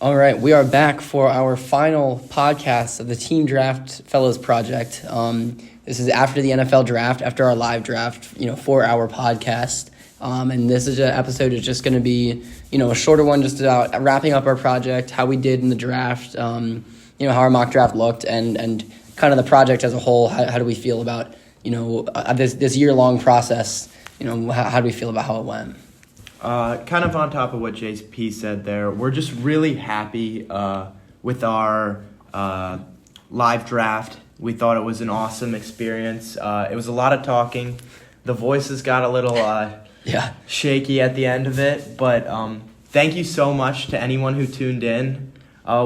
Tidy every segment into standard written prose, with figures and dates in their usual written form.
All right, we are back for our final podcast of the Team Draft Fellows Project. This is after the NFL draft, after our live draft, 4-hour podcast. And this is an episode is just going to be, a shorter one, just about wrapping up our project, how we did in the draft, how our mock draft looked, and kind of the project as a whole. How do we feel about, this year-long process? How do we feel about how it went? Kind of on top of what JP said there, we're just really happy with our live draft. We thought it was an awesome experience. It was a lot of talking. The voices got a little shaky at the end of it, but thank you so much to anyone who tuned in.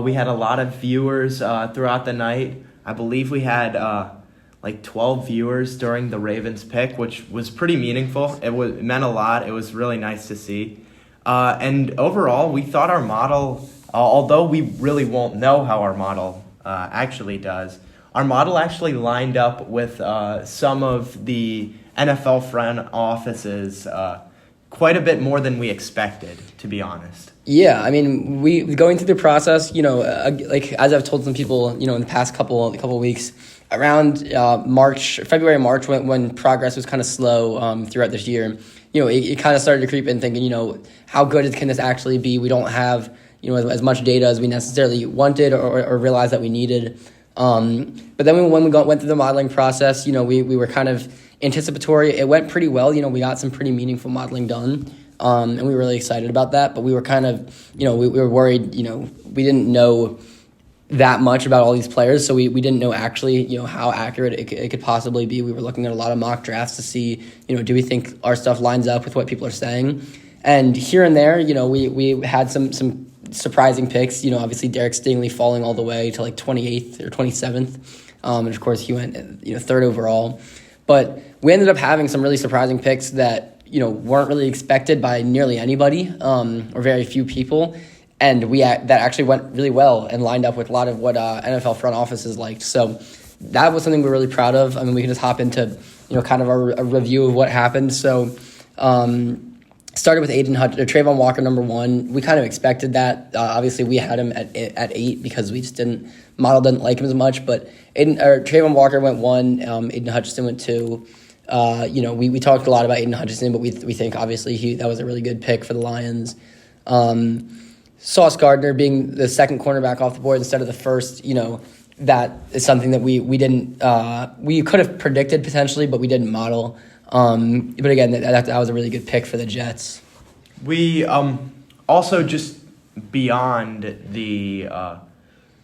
We had a lot of viewers throughout the night. I believe we had 12 viewers during the Ravens pick, which was pretty meaningful. It meant a lot. It was really nice to see. And overall, we thought our model, although we really won't know how our model actually does, our model actually lined up with some of the NFL front offices quite a bit more than we expected, to be honest. Yeah, I mean, we going through the process, as I've told some people, in the past couple of weeks, around February, March, when progress was kind of slow throughout this year, it kind of started to creep in thinking, how good can this actually be? We don't have, as much data as we necessarily wanted or realized that we needed. But then when we went through the modeling process, we were kind of anticipatory. It went pretty well. We got some pretty meaningful modeling done. And we were really excited about that. But we were kind of, we were worried, we didn't know that much about all these players, so we didn't know actually, how accurate it could possibly be. We were looking at a lot of mock drafts to see, do we think our stuff lines up with what people are saying? And here and there, we had some surprising picks. Obviously Derek Stingley falling all the way to 28th or 27th, and of course he went third overall. But we ended up having some really surprising picks that weren't really expected by nearly anybody, or very few people. And that actually went really well and lined up with a lot of what NFL front offices liked. So that was something we're really proud of. I mean, we can just hop into, kind of a review of what happened. So started with Trayvon Walker, number 1. We kind of expected that. Obviously, we had him at 8 because we just didn't like him as much. But Trayvon Walker went 1. Aiden Hutchinson went 2. We talked a lot about Aiden Hutchinson, but we think obviously that was a really good pick for the Lions. Sauce Gardner being the second cornerback off the board instead of the first, that is something that we didn't we could have predicted potentially, but we didn't model. But again, that was a really good pick for the Jets. We also just beyond the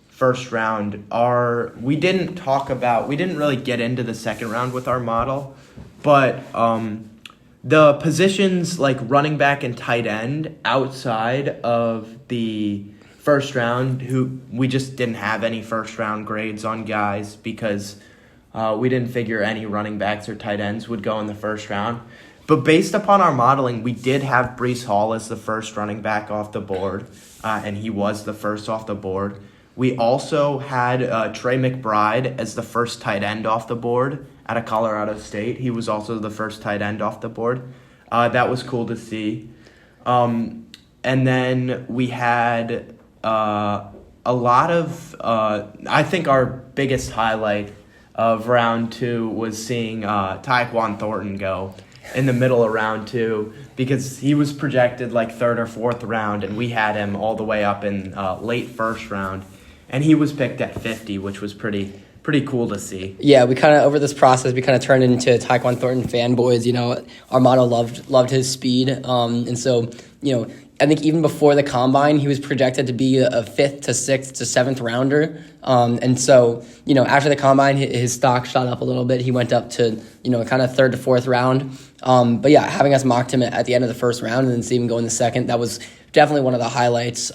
first round, we didn't really get into the second round with our model, but the positions like running back and tight end outside of the first round, who we just didn't have any first round grades on guys because we didn't figure any running backs or tight ends would go in the first round. But based upon our modeling, we did have Breece Hall as the first running back off the board, and he was the first off the board. We also had Trey McBride as the first tight end off the board out of Colorado State. He was also the first tight end off the board. That was cool to see. And then we had a lot of, I think our biggest highlight of round 2 was seeing Tyquan Thornton go in the middle of round 2 because he was projected third or fourth round, and we had him all the way up in late first round. And he was picked at 50, which was pretty cool to see. Yeah, we kind of, over this process, we kind of turned into Tyquan Thornton fanboys. Our model loved his speed. And so, I think even before the combine, he was projected to be a 5th to 6th to 7th rounder. And so, after the combine, his stock shot up a little bit. He went up to, kind of 3rd to 4th round. But yeah, having us mocked him at the end of the first round and then see him go in the second, that was definitely one of the highlights.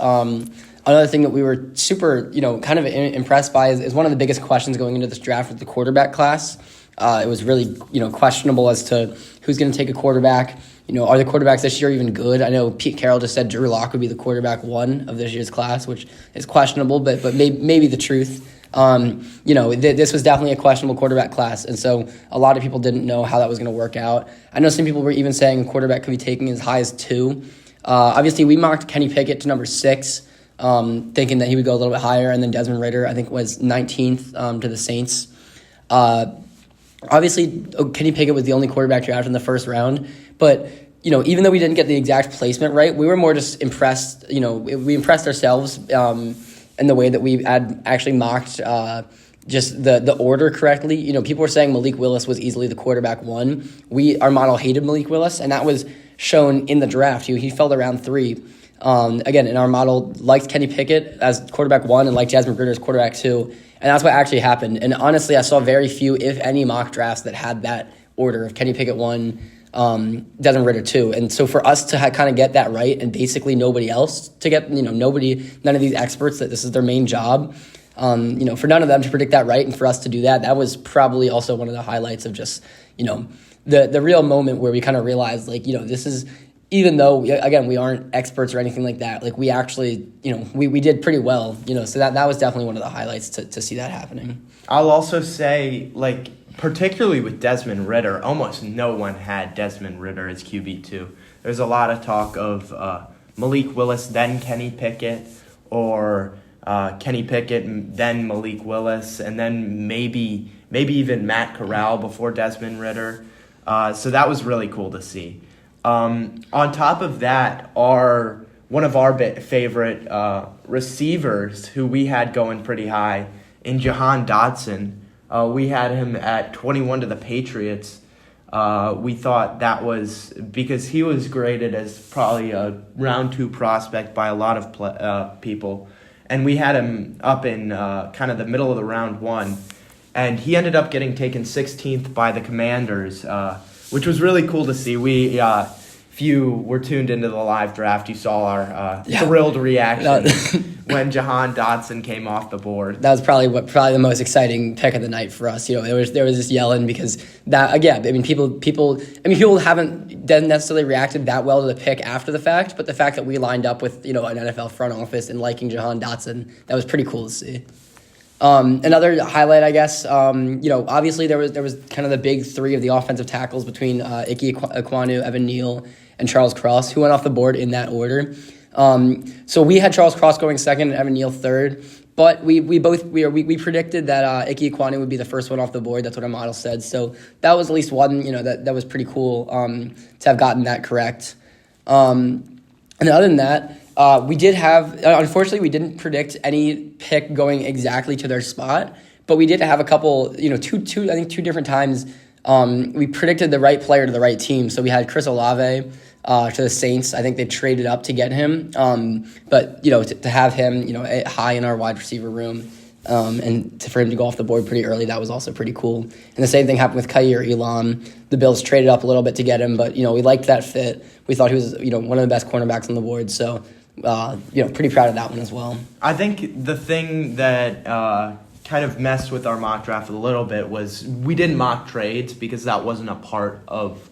Another thing that we were super, kind of impressed by is one of the biggest questions going into this draft with the quarterback class. It was really, questionable as to who's going to take a quarterback. Are the quarterbacks this year even good? I know Pete Carroll just said Drew Lock would be the quarterback 1 of this year's class, which is questionable, but maybe the truth. This was definitely a questionable quarterback class, and so a lot of people didn't know how that was going to work out. I know some people were even saying a quarterback could be taking as high as 2. Obviously, we mocked Kenny Pickett to number 6. thinking that he would go a little bit higher. And then Desmond Ridder, I think, was 19th to the Saints. Obviously, Kenny Pickett was the only quarterback drafted in the first round. But, even though we didn't get the exact placement right, we were more just impressed. We impressed ourselves in the way that we had actually mocked just the order correctly. People were saying Malik Willis was easily the quarterback one. Our model hated Malik Willis, and that was shown in the draft. He fell to round 3. Again, in our model, liked Kenny Pickett as quarterback 1 and liked Desmond Ridder as quarterback 2, and that's what actually happened. And honestly, I saw very few, if any, mock drafts that had that order of Kenny Pickett 1, Desmond Ridder 2. And so for us to kind of get that right, and basically nobody else to get, none of these experts that this is their main job. For none of them to predict that right, and for us to do that was probably also one of the highlights of just, the real moment where we kind of realized, this is, even though, again, we aren't experts or anything like that, we actually, we did pretty well, so that was definitely one of the highlights to see that happening. I'll also say, particularly with Desmond Ridder, almost no one had Desmond Ridder as QB2. There's a lot of talk of Malik Willis, then Kenny Pickett, or Kenny Pickett, then Malik Willis, and then maybe even Matt Corral before Desmond Ridder. So that was really cool to see. On top of that, one of our favorite receivers who we had going pretty high, in Jahan Dotson. We had him at 21 to the Patriots. We thought that was because he was graded as probably a round 2 prospect by a lot of people. And we had him up in kind of the middle of the round 1. And he ended up getting taken 16th by the Commanders, which was really cool to see. If you were tuned into the live draft, you saw our thrilled reaction when Jahan Dotson came off the board. That was probably the most exciting pick of the night for us. There was this yelling because that, again, people haven't necessarily reacted that well to the pick after the fact, but the fact that we lined up with an NFL front office and liking Jahan Dotson, that was pretty cool to see. Another highlight, I guess, obviously there was kind of the big 3 of the offensive tackles between Ike Ekwonu, Evan Neal, and Charles Cross, who went off the board in that order. So we had Charles Cross going 2nd and Evan Neal 3rd, but we predicted that Ike Ekwonu would be the first one off the board. That's what our model said. So that was at least one, that was pretty cool to have gotten that correct. And other than that, we did have, unfortunately, we didn't predict any pick going exactly to their spot, but we did have a couple, two different times. We predicted the right player to the right team. So we had Chris Olave to the Saints. I think they traded up to get him. But, to have him, high in our wide receiver room, and for him to go off the board pretty early, that was also pretty cool. And the same thing happened with Kaiir Elam. The Bills traded up a little bit to get him, but, we liked that fit. We thought he was, one of the best cornerbacks on the board. So, pretty proud of that one as well. I think the thing that kind of messed with our mock draft a little bit was we didn't mock trades because that wasn't a part of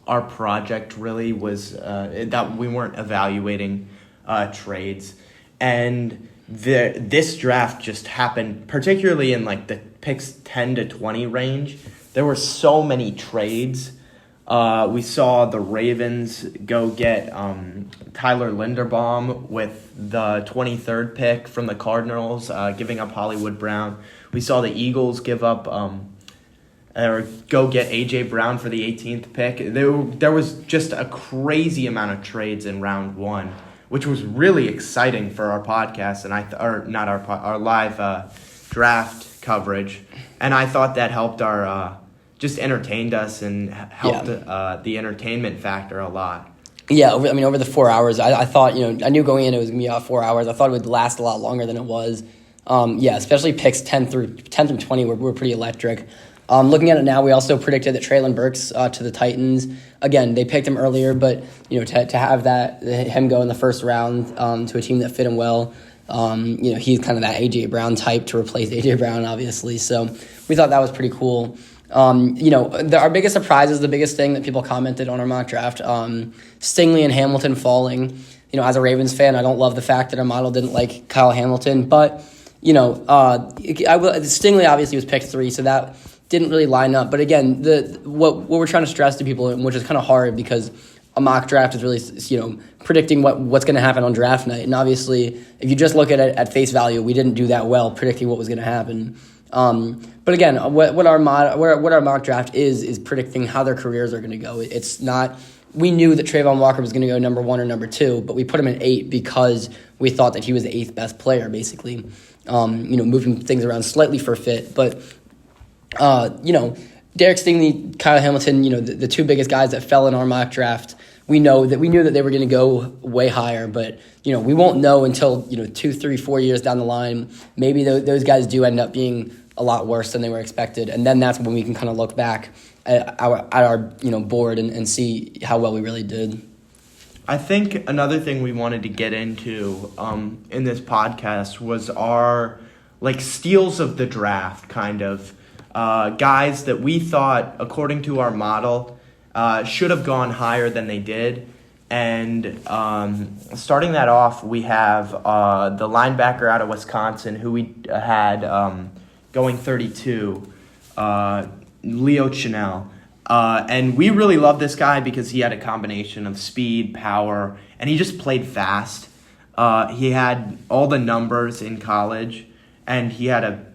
our project really, was that we weren't evaluating trades. And this draft just happened, particularly in the picks 10 to 20 range. There were so many trades. We saw the Ravens go get Tyler Linderbaum with the 23rd pick from the Cardinals, giving up Hollywood Brown. We saw the Eagles give up or go get A.J. Brown for the 18th pick. There was just a crazy amount of trades in round 1, which was really exciting for our podcast and our live draft coverage. And I thought that helped our just entertained us and helped the entertainment factor a lot. Yeah, over the 4 hours, I thought, I knew going in it was going to be about 4 hours. I thought it would last a lot longer than it was. Especially picks 10 through 20 were pretty electric. Looking at it now, we also predicted that Treylon Burks to the Titans. Again, they picked him earlier, but to have him go in the first round to a team that fit him well, he's kind of that A.J. Brown type to replace A.J. Brown, obviously. So we thought that was pretty cool. Our biggest surprise is the biggest thing that people commented on our mock draft. Stingley and Hamilton falling. As a Ravens fan, I don't love the fact that our model didn't like Kyle Hamilton, but Stingley obviously was picked 3, so that didn't really line up. But again, what we're trying to stress to people, which is kind of hard because a mock draft is really, predicting what's going to happen on draft night. And obviously, if you just look at it at face value, we didn't do that well predicting what was going to happen. But again, what our mock draft is predicting how their careers are going to go. It's not. We knew that Trayvon Walker was going to go number 1 or number 2, but we put him in 8 because we thought that he was the 8th best player, basically. Moving things around slightly for fit, but Derek Stingley, Kyle Hamilton, the 2 biggest guys that fell in our mock draft. We knew that they were going to go way higher, but we won't know until 2, 3, 4 years down the line. Maybe those guys do end up being a lot worse than they were expected, and then that's when we can kind of look back at our board and see how well we really did. I think another thing we wanted to get into in this podcast was our steals of the draft, kind of guys that we thought, according to our model, should have gone higher than they did. And starting that off, we have the linebacker out of Wisconsin who we had going 32, Leo Chenal. And we really love this guy because he had a combination of speed, power, and he just played fast. He had all the numbers in college, and he had a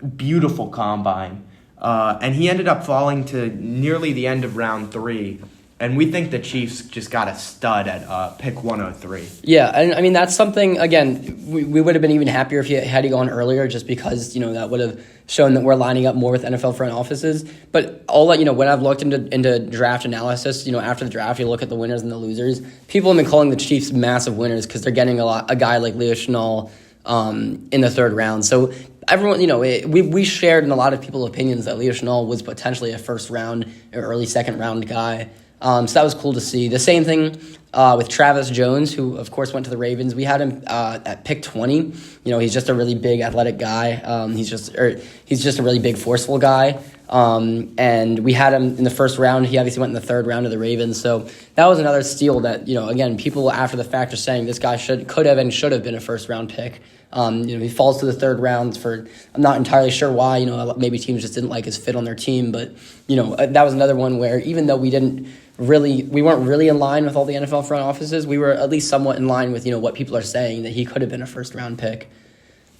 beautiful combine. And he ended up falling to nearly the end of round 3. And we think the Chiefs just got a stud at pick 103. Yeah, and I mean, that's something, again, we would have been even happier if he had gone earlier, just because, that would have shown that we're lining up more with NFL front offices. But when I've looked into draft analysis, after the draft, you look at the winners and the losers. People have been calling the Chiefs massive winners because they're getting a guy like Leo Chenal in the 3rd round. So everyone, we shared in a lot of people's opinions that Leo Chenal was potentially a 1st round or early 2nd round guy. So that was cool to see. The same thing with Travis Jones, who, of course, went to the Ravens. We had him at pick 20. He's just a really big, athletic guy. He's just a really big, forceful guy. And we had him in the 1st round. He obviously went in the 3rd round to the Ravens. So that was another steal that, again, people after the fact are saying this guy could have and should have been a 1st-round pick. He falls to the 3rd round I'm not entirely sure why. Maybe teams just didn't like his fit on their team. But, that was another one where even though we weren't really in line with all the NFL front offices, we were at least somewhat in line with, what people are saying, that he could have been a 1st-round pick.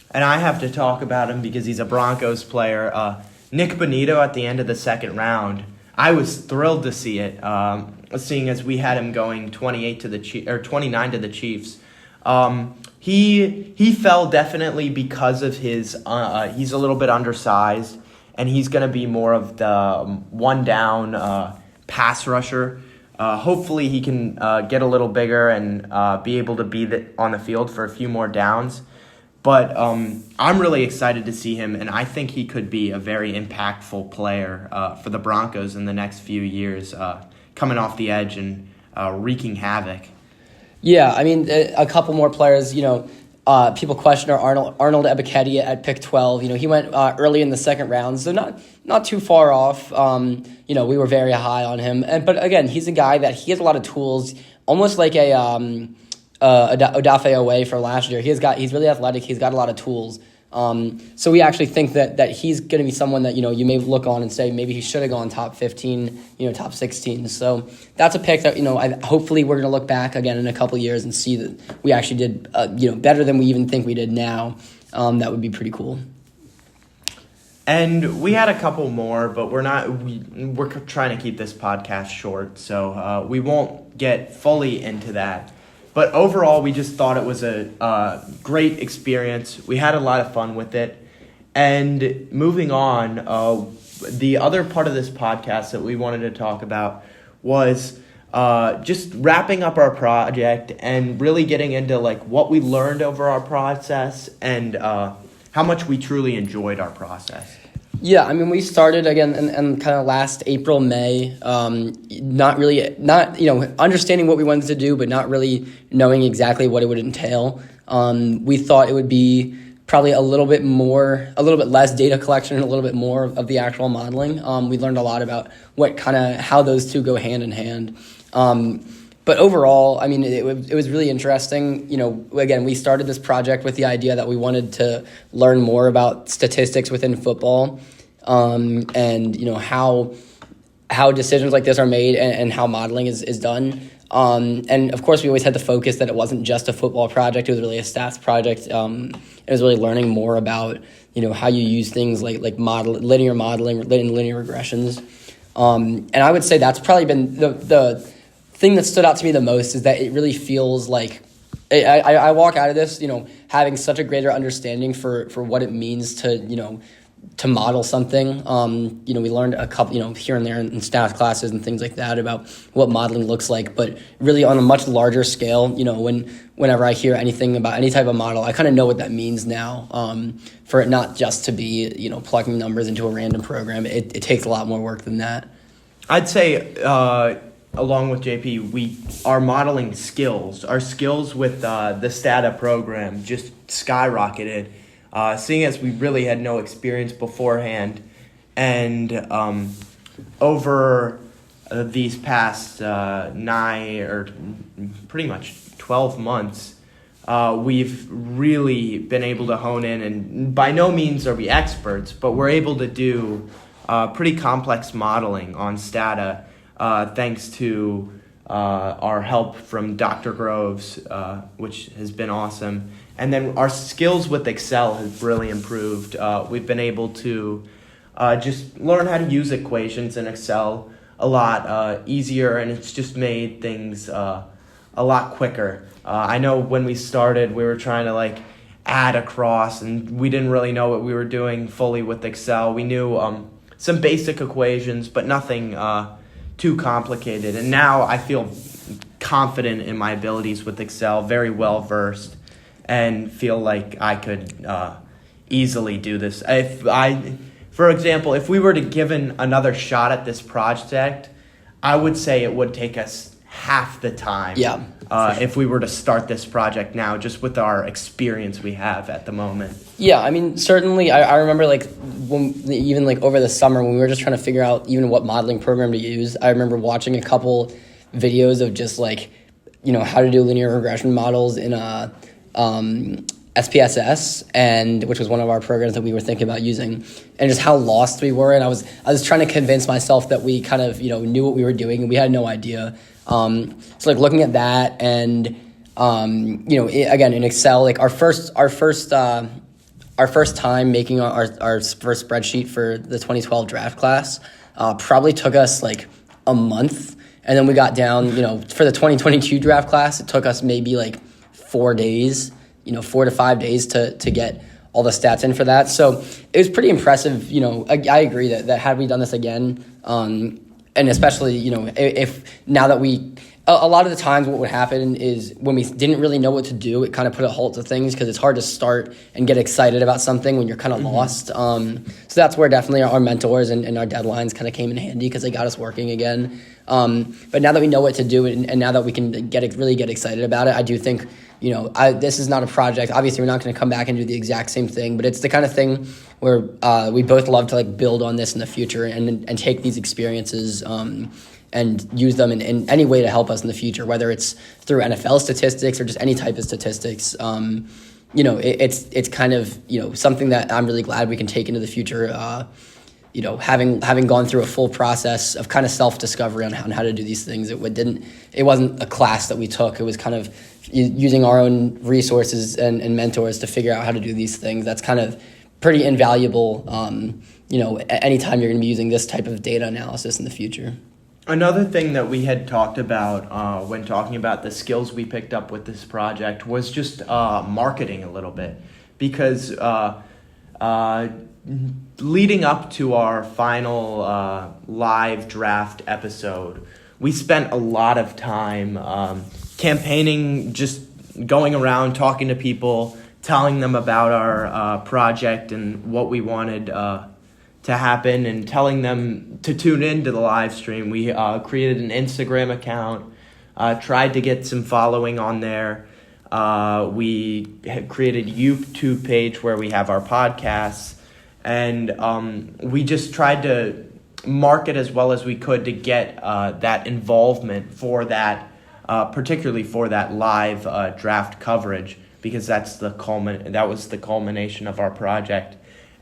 And I have to talk about him because he's a Broncos player. Nick Benito at the end of the 2nd round. I was thrilled to see it, seeing as we had him going 29 to the Chiefs. He fell definitely because of his he's a little bit undersized, and he's going to be more of the one down pass rusher. Hopefully he can get a little bigger and be able to be on the field for a few more downs. But I'm really excited to see him, and I think he could be a very impactful player for the Broncos in the next few years, coming off the edge and wreaking havoc. Yeah, I mean, a couple more players, people question Arnold Ebiketie at pick 12. He went early in the 2nd round, so not too far off. We were very high on him. But again, he's a guy that he has a lot of tools, almost like a Odafe Owe for last year. He's really athletic. He's got a lot of tools. So we actually think that he's going to be someone that, you may look on and say maybe he should have gone top 15, top 16. So that's a pick that, hopefully we're going to look back again in a couple years and see that we actually did, better than we even think we did now. That would be pretty cool. And we had a couple more, but we're trying to keep this podcast short, so we won't get fully into that. But overall, we just thought it was a great experience. We had a lot of fun with it. And moving on, the other part of this podcast that we wanted to talk about was just wrapping up our project and really getting into what we learned over our process and how much we truly enjoyed our process. Yeah, I mean, we started again in kind of last April, May, not understanding what we wanted to do, but not really knowing exactly what it would entail. We thought it would be probably a little bit less data collection and a little bit more of the actual modeling. We learned a lot about how those two go hand in hand. But overall, I mean, it was really interesting. Again, we started this project with the idea that we wanted to learn more about statistics within football, and how decisions like this are made and how modeling is done. And of course, we always had the focus that it wasn't just a football project; it was really a stats project. It was really learning more about how you use things like linear modeling, linear regressions. And I would say that's probably been the thing that stood out to me the most, is that it really feels like I walk out of this, having such a greater understanding for what it means to model something. We learned a couple, here and there in staff classes and things like that about what modeling looks like, but really on a much larger scale, whenever I hear anything about any type of model, I kind of know what that means now, for it not just to be, plugging numbers into a random program. It takes a lot more work than that. I'd say, along with JP, our modeling skills, our skills with the Stata program just skyrocketed. Seeing as we really had no experience beforehand, and over these past 9 or pretty much 12 months, we've really been able to hone in, and by no means are we experts, but we're able to do pretty complex modeling on Stata, thanks to our help from Dr. Groves, which has been awesome. And then our skills with Excel have really improved. We've been able to just learn how to use equations in Excel a lot easier, and it's just made things a lot quicker. I know when we started, we were trying to add across, and we didn't really know what we were doing fully with Excel. We knew some basic equations, but nothing too complicated. And now I feel confident in my abilities with Excel, very well versed, and feel like I could easily do this. For example, if we were to given another shot at this project, I would say it would take us half the time. Yeah. If we were to start this project now, just with our experience we have at the moment. Yeah, I mean, certainly, I remember over the summer when we were just trying to figure out even what modeling program to use. I remember watching a couple videos of just how to do linear regression models in SPSS, and which was one of our programs that we were thinking about using, and just how lost we were. And I was trying to convince myself that we kind of knew what we were doing, and we had no idea. So looking at that, and again in Excel, our first time making our first spreadsheet for the 2012 draft class probably took us a month, and then we got down for the 2022 draft class, it took us maybe 4 days, 4 to 5 days to get all the stats in for that. So it was pretty impressive. I agree that had we done this again, and especially, if now that a lot of the times what would happen is when we didn't really know what to do, it kind of put a halt to things, because it's hard to start and get excited about something when you're kind of lost. So that's where definitely our mentors and our deadlines kind of came in handy, because they got us working again. But now that we know what to do, and now that we can really get excited about it, I do think, this is not a project. Obviously, we're not going to come back and do the exact same thing, but it's the kind of thing where we both love to build on this in the future and take these experiences and use them in any way to help us in the future, whether it's through NFL statistics or just any type of statistics. It's kind of something that I'm really glad we can take into the future. Having gone through a full process of kind of self-discovery on how to do these things. It wasn't a class that we took. It was kind of using our own resources and mentors to figure out how to do these things. That's kind of pretty invaluable, anytime you're going to be using this type of data analysis in the future. Another thing that we had talked about when talking about the skills we picked up with this project was just marketing a little bit, because leading up to our final live draft episode, we spent a lot of time campaigning, just going around talking to people, telling them about our project and what we wanted to happen, and telling them to tune in to the live stream. We created an Instagram account, tried to get some following on there. We had created a YouTube page where we have our podcasts, and we just tried to market as well as we could to get that involvement for that, particularly for that live draft coverage, because that was the culmination of our project.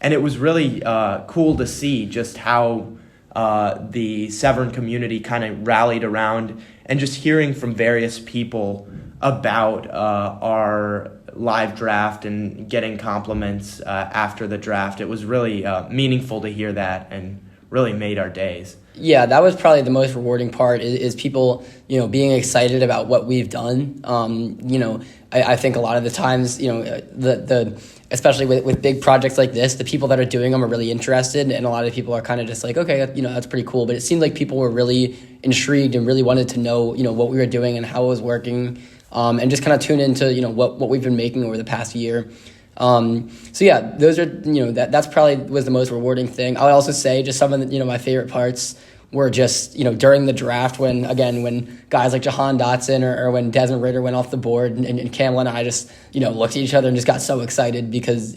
And it was really cool to see just how the Severn community kind of rallied around, and just hearing from various people about our live draft and getting compliments after the draft. It was really meaningful to hear that, and really made our days. Yeah, that was probably the most rewarding part is people, being excited about what we've done. I think a lot of the times, the especially with big projects like this, the people that are doing them are really interested, and a lot of people are kind of just like, okay, that's pretty cool. But it seemed like people were really intrigued and really wanted to know, what we were doing and how it was working, and just kind of tune into, what we've been making over the past year. So yeah, those are, that's probably was the most rewarding thing. I'll also say just some of the, my favorite parts were just, during the draft when guys like Jahan Dotson or when Desmond Ritter went off the board, and Campbell and I just, looked at each other and just got so excited because,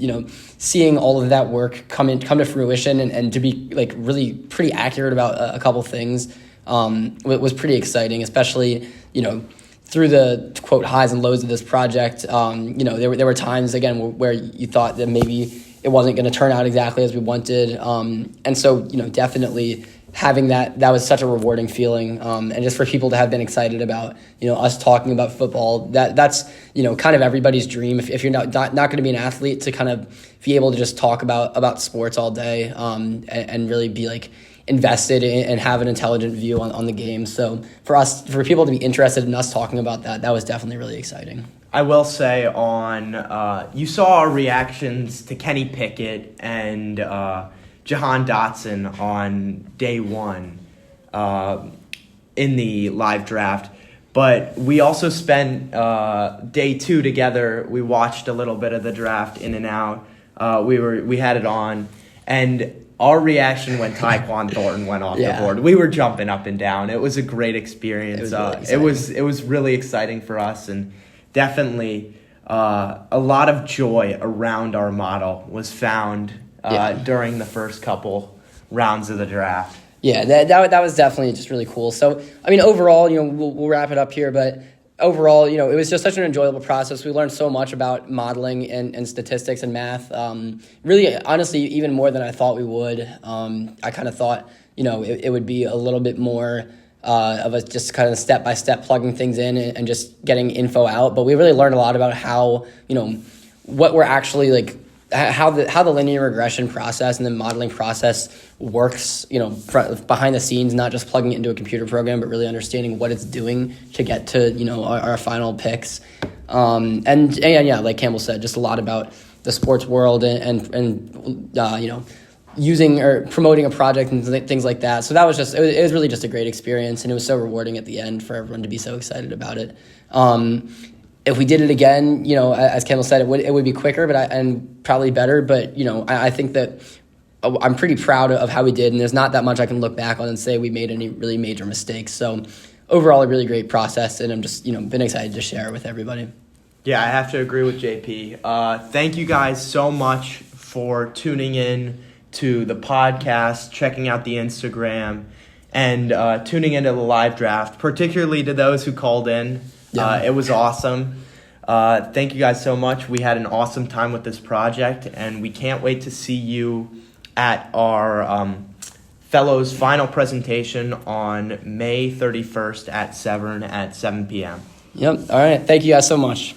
seeing all of that work come to fruition and to be like really pretty accurate about a couple things, was pretty exciting, especially, through the quote highs and lows of this project. There were times again where you thought that maybe it wasn't going to turn out exactly as we wanted. And so, definitely having that was such a rewarding feeling. And just for people to have been excited about, us talking about football, that's, kind of everybody's dream. If you're not going to be an athlete, to kind of be able to just talk about sports all day, and really be like invested in and have an intelligent view on the game. So for people to be interested in us talking about that was definitely really exciting. I will say you saw our reactions to Kenny Pickett and Jahan Dotson on day one in the live draft. But we also spent day two together. We watched a little bit of the draft in and out. We had it on, and our reaction when Tyquan Thornton went off the board, we were jumping up and down. It was a great experience. It was really exciting for us, and definitely a lot of joy around our model was found during the first couple rounds of the draft. Yeah, that was definitely just really cool. So, I mean, overall, we'll wrap it up here, but overall, it was just such an enjoyable process. We learned so much about modeling and statistics and math. Really, honestly, even more than I thought we would. I kind of thought, it would be a little bit more of a just kind of step-by-step plugging things in and just getting info out. But we really learned a lot about how, what we're actually like, how the linear regression process and the modeling process works, behind the scenes, not just plugging it into a computer program, but really understanding what it's doing to get to, our final picks. And like Campbell said, just a lot about the sports world and using or promoting a project and things like that. So that was just, it was really just a great experience, and it was so rewarding at the end for everyone to be so excited about it. If we did it again, as Campbell said, it would be quicker, and probably better. But I think that I'm pretty proud of how we did, and there's not that much I can look back on and say we made any really major mistakes. So overall, a really great process, and I'm just been excited to share it with everybody. Yeah, I have to agree with JP. Thank you guys so much for tuning in to the podcast, checking out the Instagram, and tuning into the live draft, particularly to those who called in. Yeah. It was awesome. Thank you guys so much. We had an awesome time with this project, and we can't wait to see you at our Fellows final presentation on May 31st at Severn at 7 p.m. Yep. All right. Thank you guys so much.